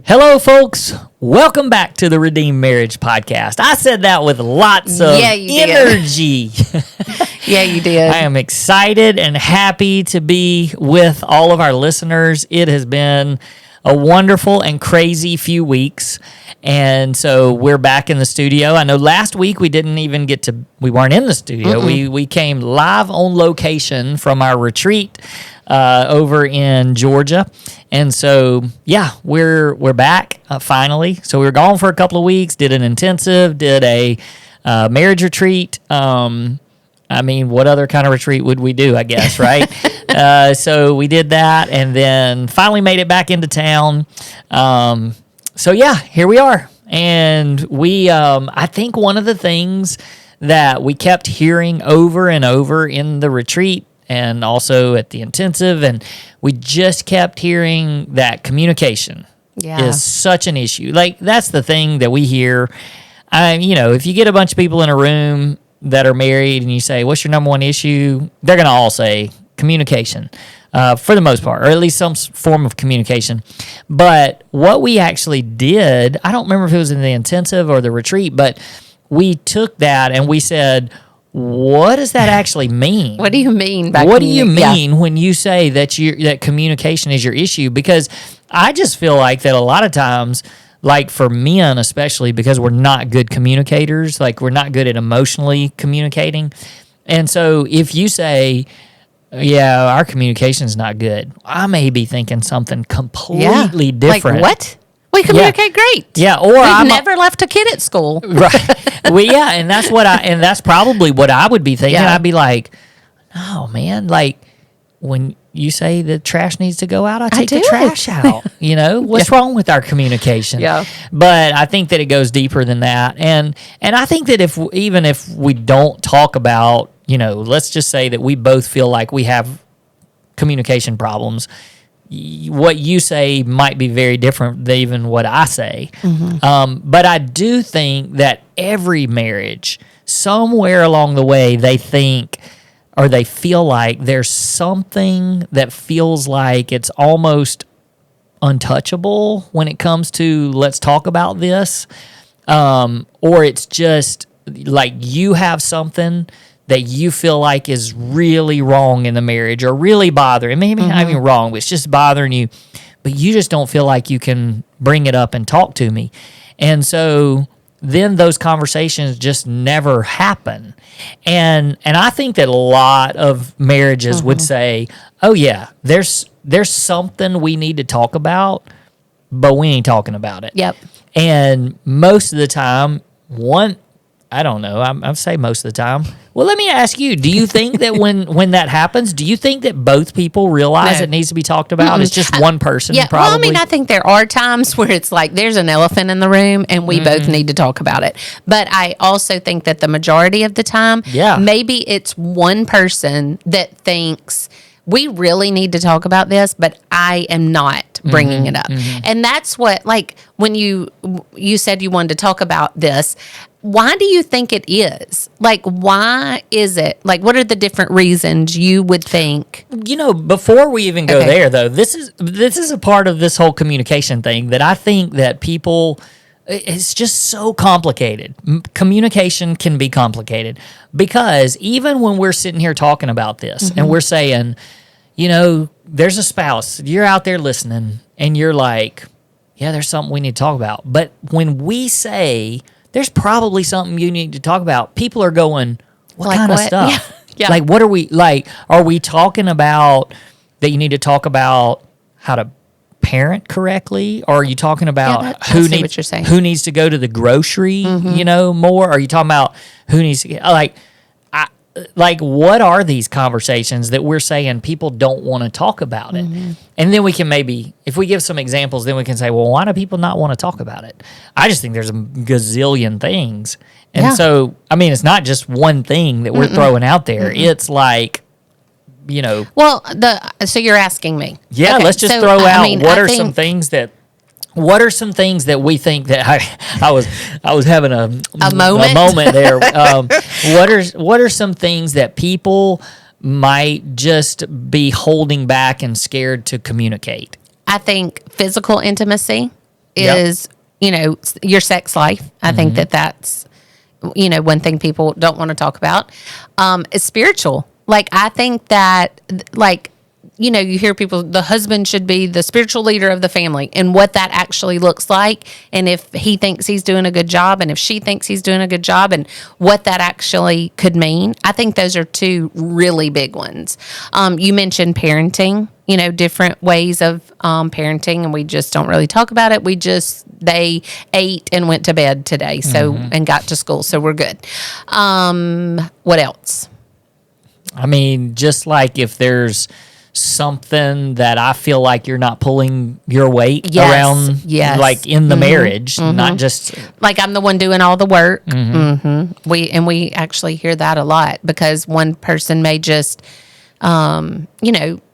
Hello, folks. Welcome back to the Redeemed Marriage Podcast. I said that with lots of energy. Yeah, you did. I am excited and happy to be with all of our listeners. It has been a wonderful and crazy few weeks. And so we're back in the studio. I know last week we weren't in the studio. We came live on location from our retreat over in Georgia. And so, yeah, we're back finally. So we were gone for a couple of weeks, did an intensive, did a marriage retreat. What other kind of retreat would we do, I guess, right? So we did that and then finally made it back into town. So, yeah, here we are. And we, I think one of the things that we kept hearing over and over in the retreat and also at the intensive, and we just kept hearing that communication is such an issue. Like, that's the thing that we hear. If you get a bunch of people in a room that are married and you say, what's your number one issue? They're going to all say communication for the most part, or at least some form of communication. But what we actually did, I don't remember if it was in the intensive or the retreat, but we took that and we said, what does that actually mean? What do you mean by What do you mean when you say that communication is your issue? Because I just feel like that a lot of times, like for men especially, because we're not good communicators, like we're not good at emotionally communicating. And so if you say, yeah, our communication is not good, I may be thinking something completely different. Like what? We communicate great. Yeah, or We've never left a kid at school. Right. Well, yeah, and that's probably what I would be thinking. Yeah. I'd be like, oh man, like when you say the trash needs to go out, I take the trash out. What's wrong with our communication? Yeah. But I think that it goes deeper than that, and I think that even if we don't talk about, let's just say that we both feel like we have communication problems. What you say might be very different than even what I say. Mm-hmm. But I do think that every marriage, somewhere along the way, they think or they feel like there's something that feels like it's almost untouchable when it comes to let's talk about this. Or it's just like you have something that you feel like is really wrong in the marriage or really bothering. Maybe not even wrong, but it's just bothering you. But you just don't feel like you can bring it up and talk to me. And so then those conversations just never happen. And I think that a lot of marriages would say, oh yeah, there's something we need to talk about, but we ain't talking about it. Yep. And most of the time, I don't know. I'd say most of the time. Well, let me ask you, do you think that when that happens, do you think that both people realize it needs to be talked about? Mm-mm. It's just one person probably? Well, I think there are times where it's like there's an elephant in the room and we both need to talk about it. But I also think that the majority of the time, maybe it's one person that thinks we really need to talk about this, but I am not bringing it up. Mm-hmm. And that's what, like, when you said you wanted to talk about this, why do you think it is? Like, why is it? Like, what are the different reasons you would think? Before we even go there, though, this is a part of this whole communication thing that I think that people, it's just so complicated. Communication can be complicated because even when we're sitting here talking about this and we're saying, there's a spouse, you're out there listening and you're like, yeah, there's something we need to talk about. But when we say there's probably something you need to talk about, people are going, what kind of stuff? Yeah. Like, what are we, like, are we talking about that you need to talk about how to parent correctly? Or are you talking about who needs to go to the grocery, more? Are you talking about who needs to get, like, what are these conversations that we're saying people don't want to talk about it? And then we can maybe, if we give some examples, then we can say, well, why do people not want to talk about it? I just think there's a gazillion things. And so, it's not just one thing that we're throwing out there. It's like, Well, so you're asking me. Yeah, let's just throw out what are some things that we think that I was having a moment there. What are some things that people might just be holding back and scared to communicate? I think physical intimacy. is, your sex life. I think that's, one thing people don't want to talk about. Is spiritual. Like, I think that, like, you hear people, the husband should be the spiritual leader of the family, and what that actually looks like, and if he thinks he's doing a good job, and if she thinks he's doing a good job, and what that actually could mean. I think those are two really big ones. You mentioned parenting, different ways of parenting, and we just don't really talk about it. They ate and went to bed today, so and got to school, so we're good. What else? I mean, just like if there's something that I feel like you're not pulling your weight around, like in the marriage, not just like I'm the one doing all the work. We actually hear that a lot, because one person may just come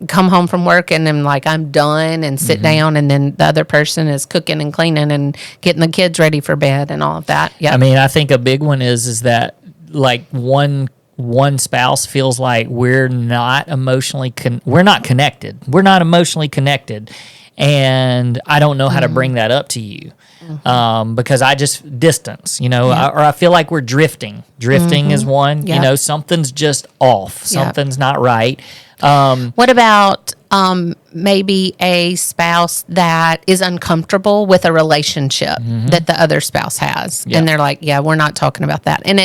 home from work and then like, I'm done, and sit down, and then the other person is cooking and cleaning and getting the kids ready for bed and all of that. I mean, I think a big one is that like one spouse feels like we're not emotionally connected. We're not emotionally connected, and I don't know how to bring that up to you, because I just distance, or I feel like we're drifting. Drifting is one. Something's just off. Something's not right. What about maybe a spouse that is uncomfortable with a relationship that the other spouse has, and they're like, "Yeah, we're not talking about that." And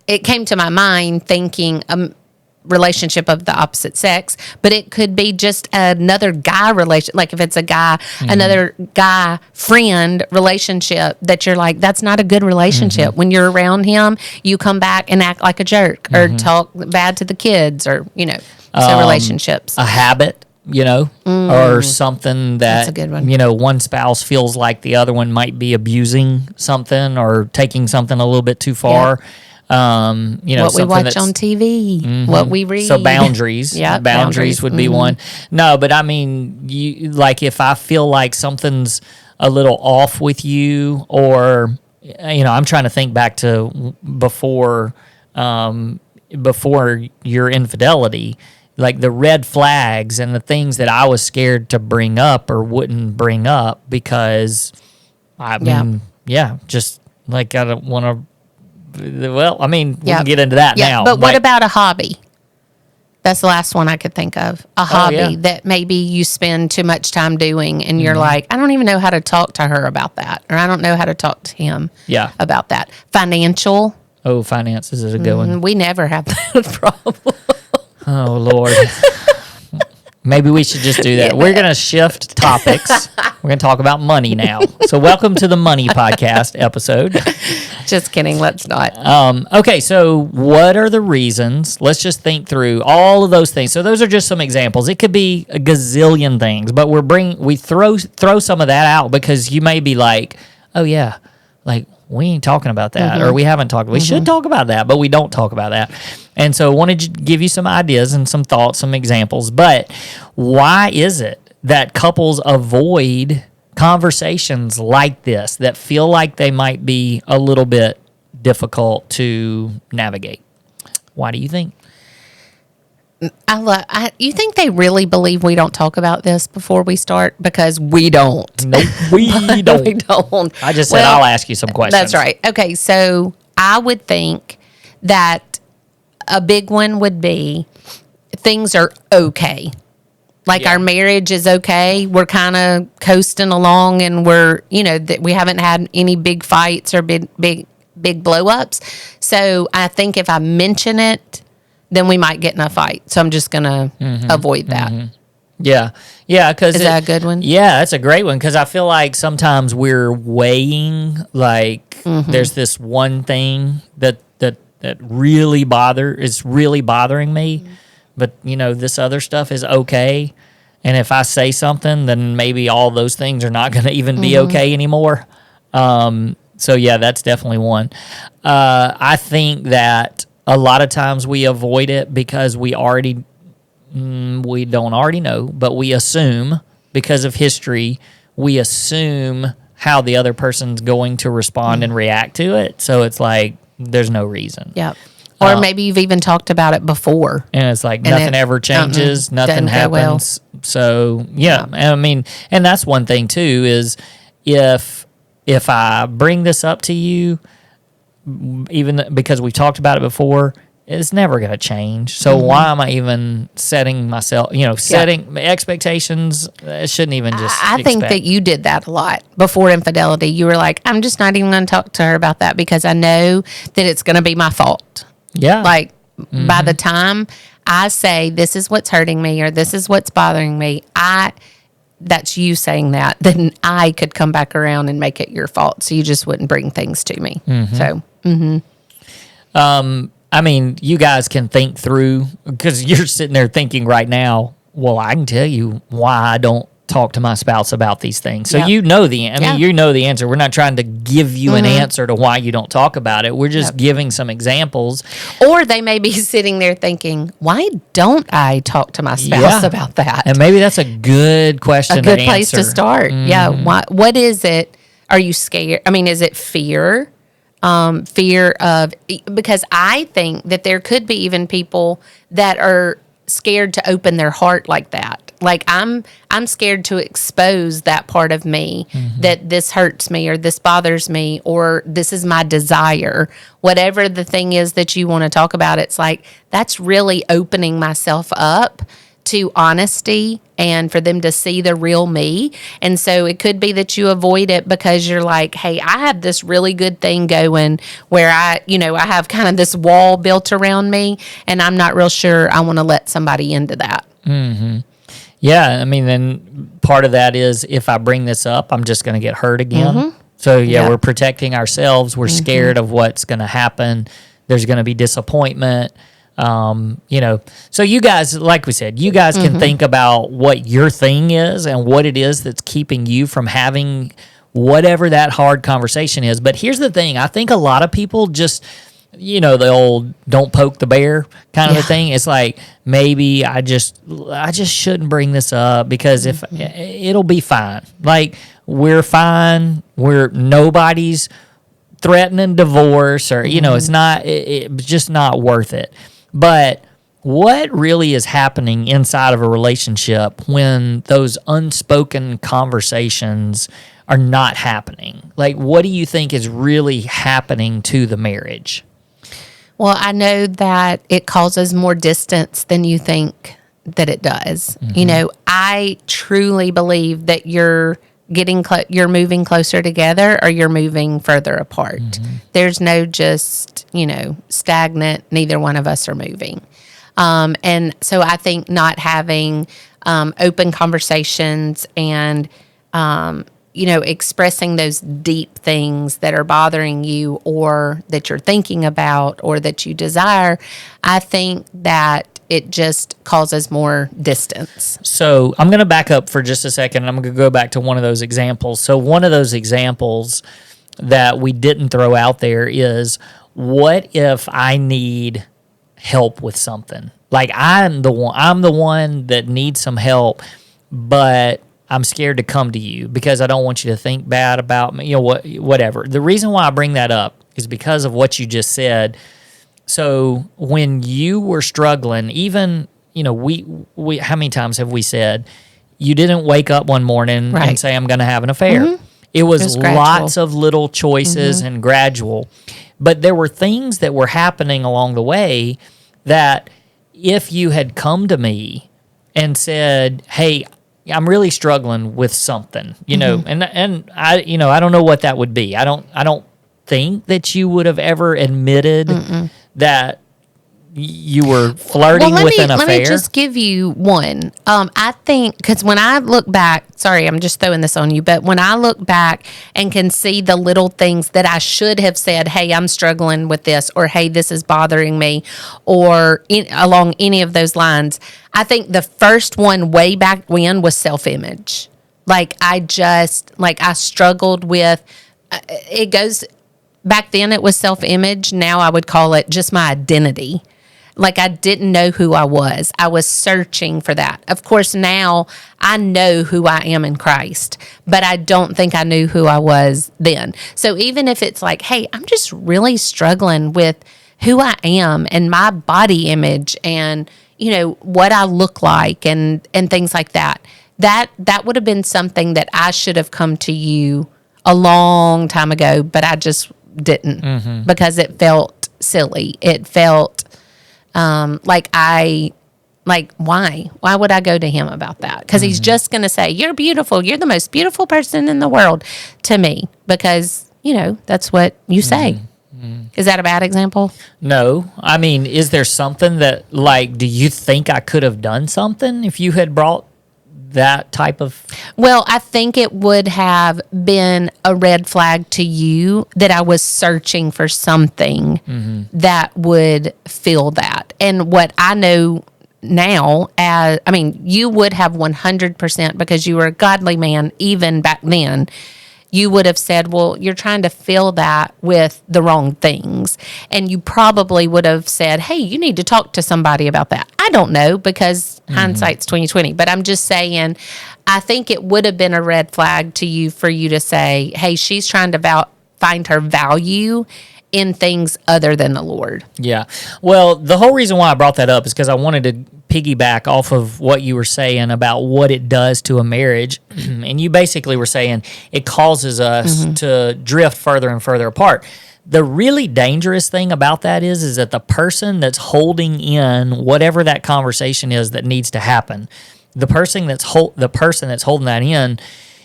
it came to my mind thinking relationship of the opposite sex, but it could be just another guy relation. Like if it's a guy, another guy friend relationship that you're like, that's not a good relationship. When you're around him, you come back and act like a jerk or talk bad to the kids, or, so relationships. A habit, or something that, that's a good one. One spouse feels like the other one might be abusing something or taking something a little bit too far. What we watch on TV, what we read. So boundaries, boundaries would be one. No, but I mean, like if I feel like something's a little off with you, or I'm trying to think back to before your infidelity, like the red flags and the things that I was scared to bring up or wouldn't bring up because just like I don't want to. Well, I mean, we can get into that now. But what about a hobby? That's the last one I could think of. A hobby that maybe you spend too much time doing, and you're like, I don't even know how to talk to her about that, or I don't know how to talk to him about that. Financial. Oh, finances is a good one. We never have that problem. Oh, Lord. Maybe we should just do that. We're going to shift topics. We're going to talk about money now. So welcome to the Money Podcast episode. Just kidding. Let's not. Okay, so what are the reasons? Let's just think through all of those things. So those are just some examples. It could be a gazillion things, but we throw some of that out because you may be like, oh, yeah, like we ain't talking about that, or we haven't talked. We should talk about that, but we don't talk about that. And so I wanted to give you some ideas and some thoughts, some examples. But why is it that couples avoid conversations like this that feel like they might be a little bit difficult to navigate? Why do you think? You think they really believe we don't talk about this before we start? Because we don't. Nope, we don't. We don't. I just said I'll ask you some questions. That's right. Okay, so I would think that a big one would be things are okay. Like our marriage is okay. We're kind of coasting along, and we're, that we haven't had any big fights or big blow ups. So I think if I mention it, then we might get in a fight. So I'm just going to avoid that. Yeah. Yeah. Is that a good one? Yeah, that's a great one. Because I feel like sometimes we're weighing, like there's this one thing that really bothering me. But, this other stuff is okay. And if I say something, then maybe all those things are not going to even be okay anymore. So, yeah, that's definitely one. I think that a lot of times we avoid it because we don't already know, but we assume, because of history, we assume how the other person's going to respond and react to it. So it's like there's no reason. Yep. Or maybe you've even talked about it before. And it's like nothing ever changes, nothing happens. Well. So, I mean, and that's one thing too is if I bring this up to you, even because we've talked about it before, it's never going to change. So why am I even setting myself, setting expectations? I shouldn't even just I think that you did that a lot before infidelity. You were like, I'm just not even going to talk to her about that because I know that it's going to be my fault. Yeah. Like by the time I say this is what's hurting me or this is what's bothering me, that's you saying that, then I could come back around and make it your fault. So you just wouldn't bring things to me. So, I mean, you guys can think through, because you're sitting there thinking right now, well, I can tell you why I don't talk to my spouse about these things. So you know the answer. We're not trying to give you an answer to why you don't talk about it. We're just giving some examples. Or they may be sitting there thinking, why don't I talk to my spouse about that? And maybe that's a good question a good place to start. Yeah. What is it? Are you scared? I mean, is it fear? Fear of, because I think that there could be even people that are scared to open their heart like that. Like I'm scared to expose that part of me that this hurts me or this bothers me or this is my desire. Whatever the thing is that you want to talk about, it's like that's really opening myself up to honesty and for them to see the real me. And so it could be that you avoid it because you're like, hey, I have this really good thing going where I have kind of this wall built around me and I'm not real sure I want to let somebody into that. Yeah. I mean, then part of that is if I bring this up, I'm just going to get hurt again. So we're protecting ourselves. We're scared of what's going to happen. There's going to be disappointment. So you guys, like we said, you guys can think about what your thing is and what it is that's keeping you from having whatever that hard conversation is. But here's the thing. I think a lot of people just, the old don't poke the bear kind of a thing. It's like, maybe I just shouldn't bring this up because if it'll be fine. Like we're fine. Nobody's threatening divorce or, it's just not worth it. But what really is happening inside of a relationship when those unspoken conversations are not happening? Like, what do you think is really happening to the marriage? Well, I know that it causes more distance than you think that it does. I truly believe that you're you're moving closer together or you're moving further apart. There's no just, stagnant, neither one of us are moving. And so I think not having open conversations and, expressing those deep things that are bothering you or that you're thinking about or that you desire, I think that it just causes more distance. So I'm going to back up for just a second. I'm going to go back to one of those examples. So one of those examples that we didn't throw out there is, what if I need help with something? Like I'm the one that needs some help, but I'm scared to come to you because I don't want you to think bad about me, whatever. The reason why I bring that up is because of what you just said. So when you were struggling, even, we how many times have we said you didn't wake up one morning and say, I'm going to have an affair? It was lots of little choices and gradual. But there were things that were happening along the way that if you had come to me and said, hey, I'm really struggling with something, and I, I don't know what that would be. I don't think that you would have ever admitted that you were flirting with an affair. Let me just give you one. I think, because when I look back, sorry, I'm just throwing this on you, but when I look back and can see the little things that I should have said, hey, I'm struggling with this, or hey, this is bothering me, or along any of those lines, I think the first one way back when was self-image. Like I struggled with, it goes, back then it was self-image. Now I would call it just my identity. Like I didn't know who I was. I was searching for that. Of course, now I know who I am in Christ, but I don't think I knew who I was then. So even if it's like, hey, I'm just really struggling with who I am and my body image and, what I look like and things like that. That would have been something that I should have come to you a long time ago, but I just didn't because it felt silly. It felt why would I go to him about that? Because he's just going to say, you're beautiful. You're the most beautiful person in the world to me because, that's what you say. Is that a bad example? No. I mean, is there something that, do you think I could have done something if you had brought that type of... Well, I think it would have been a red flag to you that I was searching for something that would fill that. And what I know now, you would have 100% because you were a godly man even back then. You would have said, well, you're trying to fill that with the wrong things. And you probably would have said, hey, you need to talk to somebody about that. I don't know because hindsight's 20/20. But I'm just saying, I think it would have been a red flag to you for you to say, hey, she's trying to find her value in things other than the Lord. Yeah. Well, the whole reason why I brought that up is because I wanted to piggyback off of what you were saying about what it does to a marriage. And you basically were saying it causes us to drift further and further apart. The really dangerous thing about that is that the person that's holding in whatever that conversation is that needs to happen, the person that's holding that in,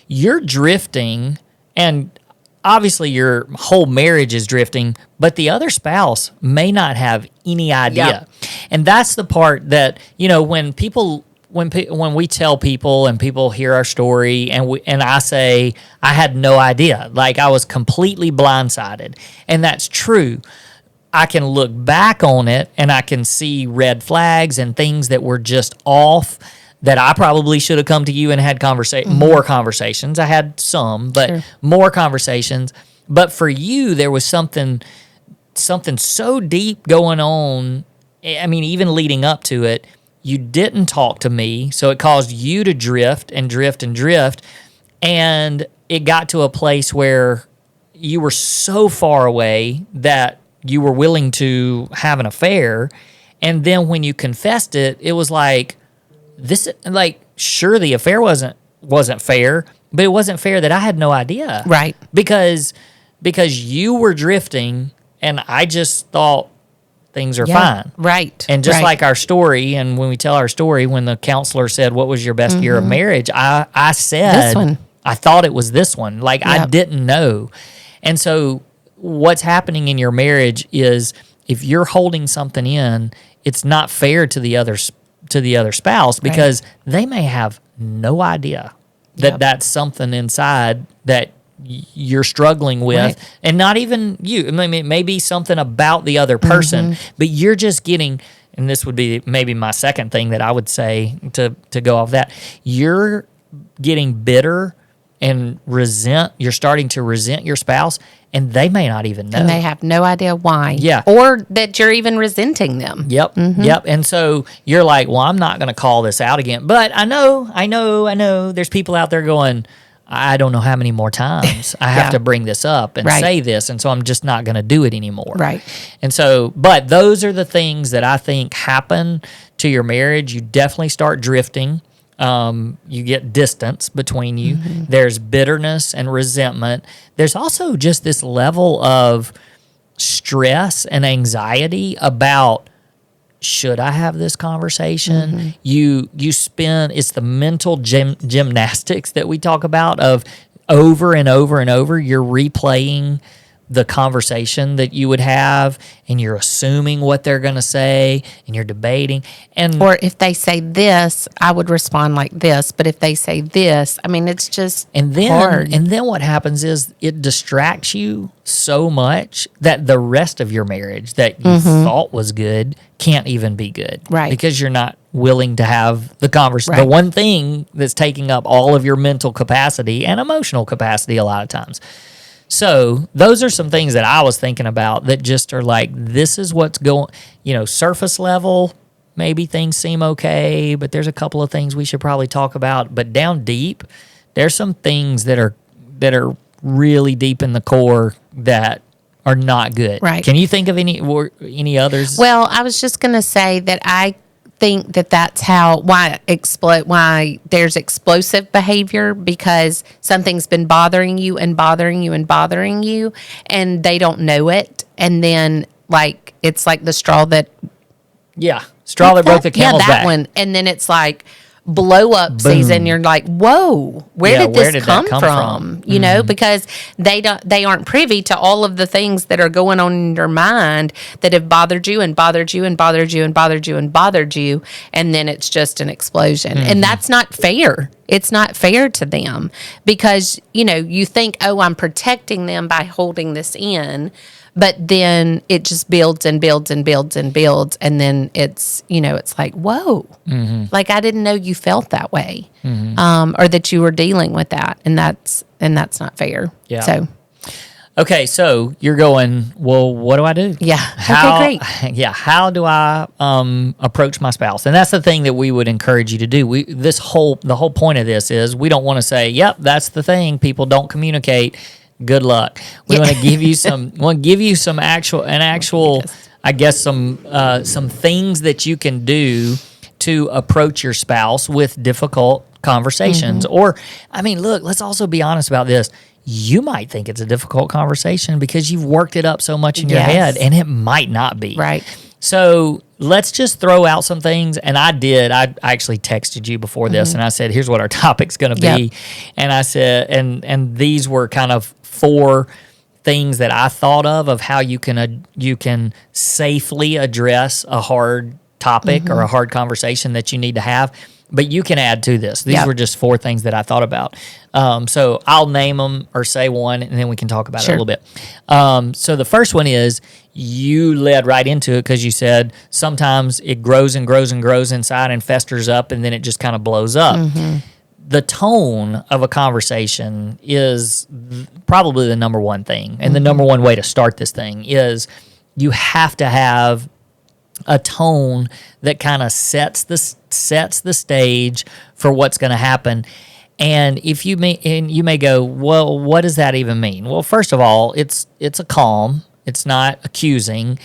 you're drifting, and obviously your whole marriage is drifting, but the other spouse may not have any idea. Yep. And that's the part that, when we tell people and people hear our story and I say, I had no idea, I was completely blindsided. And that's true. I can look back on it and I can see red flags and things that were just off that I probably should have come to you and had more conversations. I had some, but more conversations. But for you, there was something so deep going on. I mean, even leading up to it, you didn't talk to me, so it caused you to drift and drift and drift. And it got to a place where you were so far away that you were willing to have an affair. And then when you confessed it, it was sure, the affair wasn't fair, but it wasn't fair that I had no idea. Right. Because you were drifting and I just thought things are fine. Right. And just like our story, and when we tell our story, when the counselor said, what was your best year of marriage? I said, this one. I thought it was this one. I didn't know. And so what's happening in your marriage is if you're holding something in, it's not fair to the other spouse because they may have no idea that that's something inside that you're struggling with, and not even you. I mean, it may be something about the other person, but you're just getting, and this would be maybe my second thing that I would say to go off that, you're getting bitter and you're starting to resent your spouse, and they may not even know. And they have no idea why. Yeah. Or that you're even resenting them. Yep. And so you're like, well, I'm not going to call this out again. But I know. There's people out there going, I don't know how many more times I have to bring this up and say this, and so I'm just not going to do it anymore. Right. And so, but those are the things that I think happen to your marriage. You definitely start drifting. You get distance between you. There's bitterness and resentment. There's also just this level of stress and anxiety about, should I have this conversation? You spend, it's the mental gymnastics that we talk about of over and over and over, you're replaying the conversation that you would have, and you're assuming what they're going to say, and you're debating. Or if they say this, I would respond like this. But if they say this, I mean, it's just hard. And then what happens is it distracts you so much that the rest of your marriage that you thought was good can't even be good. Right. Because you're not willing to have the conversation. The one thing that's taking up all of your mental capacity and emotional capacity a lot of times. So those are some things that I was thinking about that just are like, this is what's going, surface level, maybe things seem okay, but there's a couple of things we should probably talk about. But down deep, there's some things that are really deep in the core that are not good. Right. Can you think of any others? Well, I was just going to say that I think that that's why there's explosive behavior, because something's been bothering you and bothering you and bothering you, and they don't know it, and then like it's like the straw that broke the camel's back. that one, and then it's like blow up season. You're like, whoa, where did this come from? You know, because they aren't privy to all of the things that are going on in your mind that have bothered you and bothered you and bothered you and bothered you and bothered you, and then it's just an explosion. And that's not fair. It's not fair to them, because you think, oh, I'm protecting them by holding this in. But then it just builds and builds and builds and builds. And then it's like, whoa, like I didn't know you felt that way, or that you were dealing with that. And that's not fair. Yeah. So. Okay. So you're going, well, what do I do? Yeah. Okay, great. Yeah. How do I approach my spouse? And that's the thing that we would encourage you to do. The whole point of this is we don't want to say, yep, that's the thing. People don't communicate. Good luck. We want to give you some actual, I guess some things that you can do to approach your spouse with difficult conversations. Or, I mean, look, let's also be honest about this. You might think it's a difficult conversation because you've worked it up so much in your head, and it might not be. Right. So let's just throw out some things. And I actually texted you before this, and I said, here's what our topic's going to be. Yep. And I said, and these were kind of 4 things that I thought of how you can safely address a hard topic or a hard conversation that you need to have. But you can add to this. These were just 4 things that I thought about. So I'll name them or say one, and then we can talk about it a little bit. So the first one is, you led right into it because you said sometimes it grows and grows and grows inside and festers up, and then it just kind of blows up. The tone of a conversation is probably the number one thing. And the number one way to start this thing is you have to have a tone that kind of sets the stage for what's going to happen. And you may go, well, what does that even mean? Well, first of all, it's a calm. It's not accusing,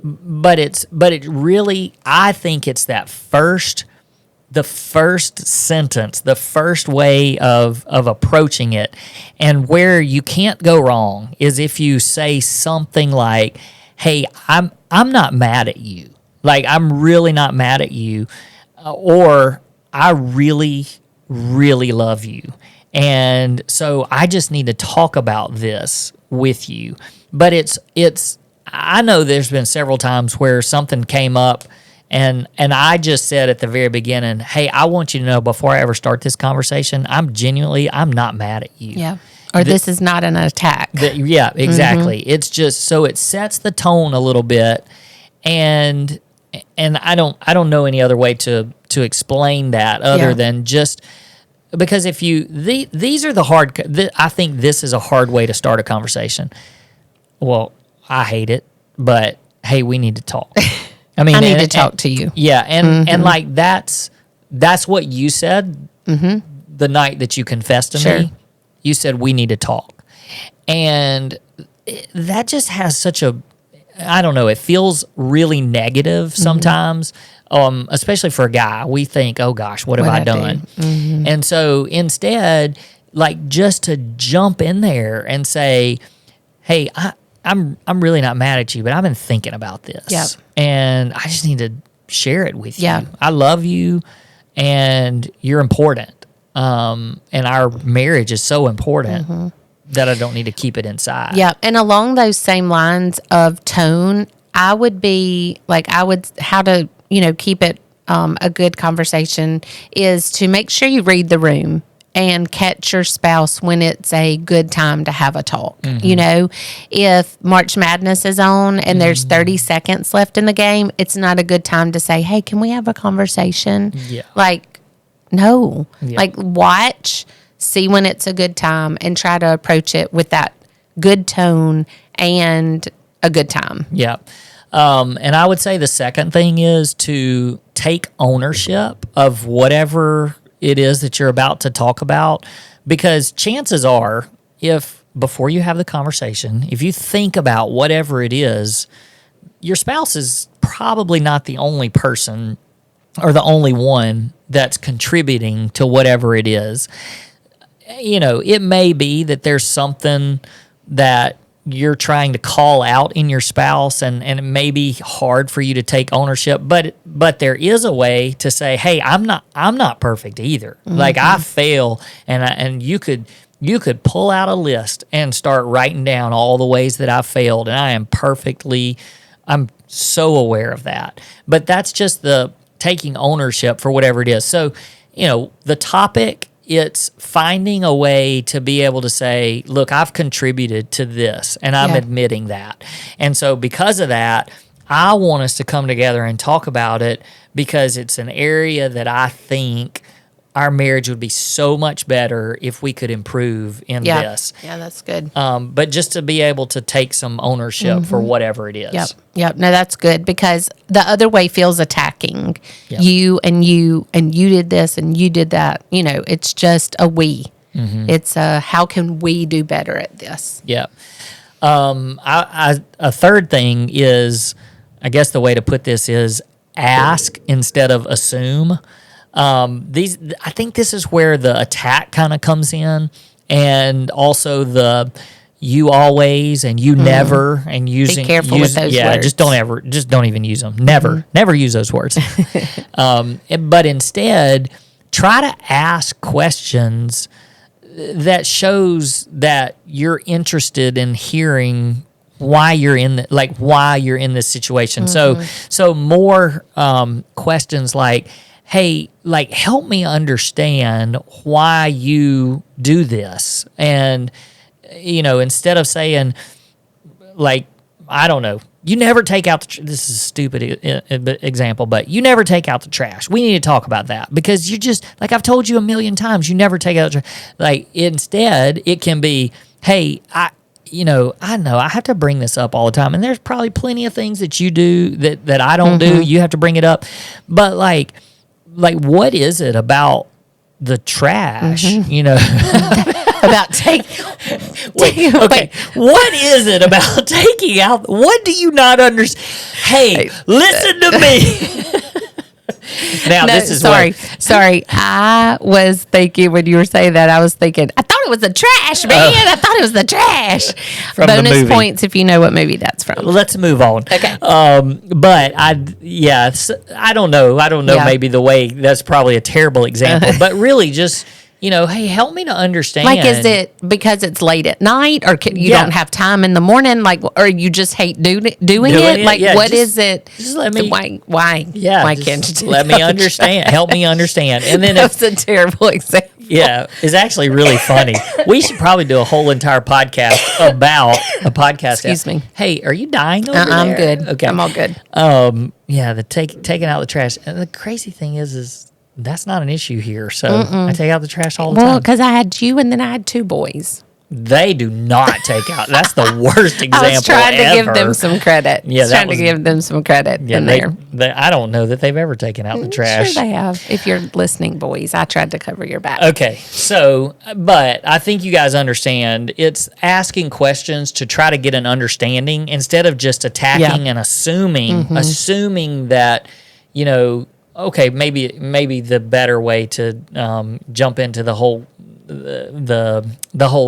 but it really, I think it's the first sentence, the first way of approaching it. And where you can't go wrong is if you say something like, hey, I'm not mad at you. Like, I'm really not mad at you. Or I really, really love you. And so I just need to talk about this with you. But I know there's been several times where something came up, and I just said at the very beginning, hey, I want you to know before I ever start this conversation, I'm not mad at you. Yeah. Or this is not an attack. Yeah, exactly. It's just, so it sets the tone a little bit, and I don't know any other way to explain that other than just because if these are the hard. I think this is a hard way to start a conversation. Well, I hate it, but hey, we need to talk. I mean, I need to talk to you. Yeah, and like that's what you said the night that you confessed to me. You said we need to talk, and that just has such a, I don't know, it feels really negative sometimes, especially for a guy. We think, oh gosh, what have I done? And so instead, like, just to jump in there and say, hey, I'm really not mad at you, but I've been thinking about this, and I just need to share it with you. I love you, and you're important, and our marriage is so important that I don't need to keep it inside. Yeah, and along those same lines of tone, how to keep it a good conversation is to make sure you read the room and catch your spouse when it's a good time to have a talk. If March Madness is on and there's 30 seconds left in the game, it's not a good time to say, hey, can we have a conversation? Yeah. Like, no. Yeah. Like, watch, see when it's a good time, and try to approach it with that good tone and a good time. Yeah. And I would say the second thing is to take ownership of whatever it is that you're about to talk about, because chances are, if before you have the conversation, if you think about whatever it is, your spouse is probably not the only person or the only one that's contributing to whatever it is. You know, it may be that there's something that you're trying to call out in your spouse, and it may be hard for you to take ownership, but there is a way to say, hey, I'm not perfect either. Mm-hmm. Like, I fail, and you could pull out a list and start writing down all the ways that I failed, and I'm so aware of that. But that's just the taking ownership for whatever it is. So, you know, the topic, it's finding a way to be able to say, look, I've contributed to this, and I'm admitting that. And so because of that, I want us to come together and talk about it, because it's an area that I think our marriage would be so much better if we could improve in this. Yeah, that's good. But just to be able to take some ownership for whatever it is. Yep. No, that's good, because the other way feels attacking. Yep. You did this and you did that. You know, it's just a we. Mm-hmm. It's how can we do better at this? Yeah. A third thing is, I guess the way to put this is ask instead of assume. I think this is where the attack kind of comes in, and also the you always and you never, and using. Be careful with those words. Just don't even use them. Never use those words. But instead, try to ask questions that shows that you're interested in hearing why you're in this situation. Mm-hmm. So more questions like, hey, like, help me understand why you do this. And, you know, instead of saying, like, I don't know, you never take out this is a stupid example, but you never take out the trash. We need to talk about that, because you just, like I've told you a million times, you never take out the trash. Like, instead, it can be, hey, I know I have to bring this up all the time, and there's probably plenty of things that you do that I don't do. You have to bring it up. But like, what is it about the trash? You know, about okay. What is it about taking out? What do you not understand? Hey, listen to me. Now, this is sorry. I was thinking, when you were saying that, I was thinking, I thought it was the trash, man. I thought it was the trash. Bonus points if you know what movie that's from. Let's move on. Okay. But I don't know. Yeah. Maybe the way, that's probably a terrible example, but really just, you know, hey, help me to understand. Like, is it because it's late at night, or you don't have time in the morning, like, or you just hate doing it? Like, what is it? Just let me. Why? Yeah. Why can't you do let me understand. Help me understand. And then that's a terrible example. Yeah, it's actually really funny. We should probably do a whole entire podcast about a podcast. Excuse me. Hey, are you dying over there? I'm good. Okay, I'm all good. Yeah, taking out the trash. And the crazy thing is that's not an issue here. So I take out the trash all the time. Well, because I had you, and then I had two boys. They do not take out. That's the worst example ever. I was trying to give them some credit. Yeah, to give them some credit in there. I don't know that they've ever taken out the trash. Sure they have. If you're listening, boys, I tried to cover your back. Okay, so, but I think you guys understand. It's asking questions to try to get an understanding, instead of just attacking and assuming that, you know, okay, maybe the better way to jump into the whole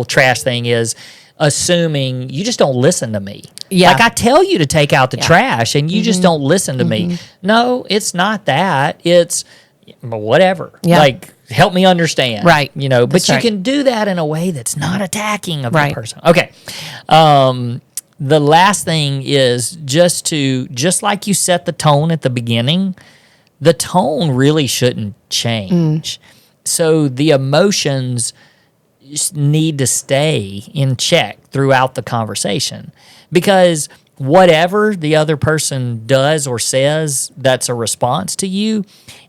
trash thing is assuming you just don't listen to me. Yeah. Like, I tell you to take out the trash, and you just don't listen to me. No, it's not that. It's whatever. Yeah. Like, help me understand. Right. You know, but you can do that in a way that's not attacking of the person. Okay. The last thing is just like you set the tone at the beginning, the tone really shouldn't change. So the emotions need to stay in check throughout the conversation, because whatever the other person does or says that's a response to you,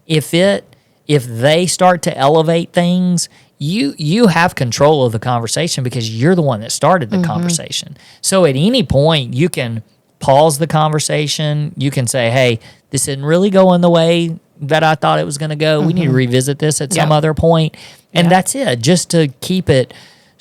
if they start to elevate things, you have control of the conversation, because you're the one that started the conversation. So at any point, you can pause the conversation. You can say, hey, this isn't really going the way that I thought it was going to go. We need to revisit this at some other point. And that's it, just to keep it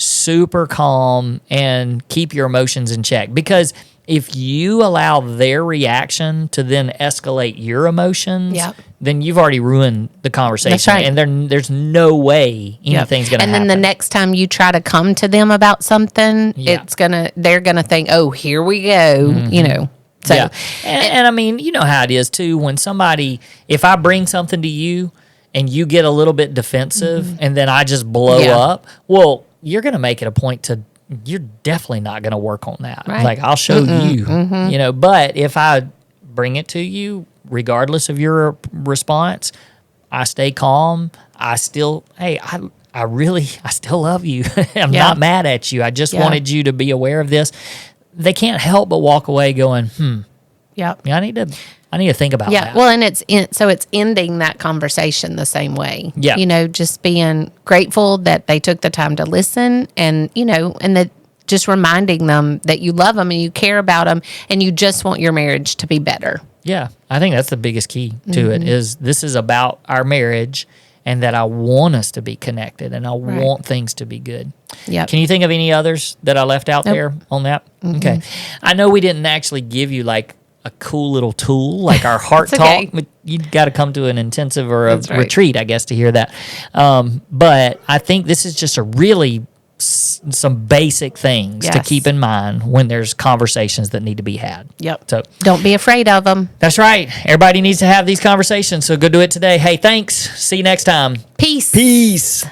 super calm and keep your emotions in check. Because if you allow their reaction to then escalate your emotions, then you've already ruined the conversation. That's right. And there's no way anything's going to happen. And then the next time you try to come to them about something, they're gonna think, oh, here we go, you know. So, and I mean, you know how it is too. When if I bring something to you and you get a little bit defensive and then I just blow up, well, you're going to make it a point to, you're definitely not going to work on that. Right. Like, I'll show you, you know, but if I bring it to you, regardless of your response, I stay calm. I still, I still love you. I'm not mad at you. I just wanted you to be aware of this. They can't help but walk away going, I need to think about that. Well, and it's ending that conversation the same way. Yeah. You know, just being grateful that they took the time to listen, and, you know, and that just reminding them that you love them and you care about them and you just want your marriage to be better. Yeah. I think that's the biggest key to it, is this is about our marriage and that I want us to be connected and I want things to be good. Yeah. Can you think of any others that I left out there on that? Okay. I know we didn't actually give you like a cool little tool, like our heart talk. You got to come to an intensive or a retreat, I guess, to hear that. But I think this is just a really some basic things to keep in mind when there's conversations that need to be had. Yep. So don't be afraid of them. That's right. Everybody needs to have these conversations. So go do it today. Hey, thanks. See you next time. Peace. Peace.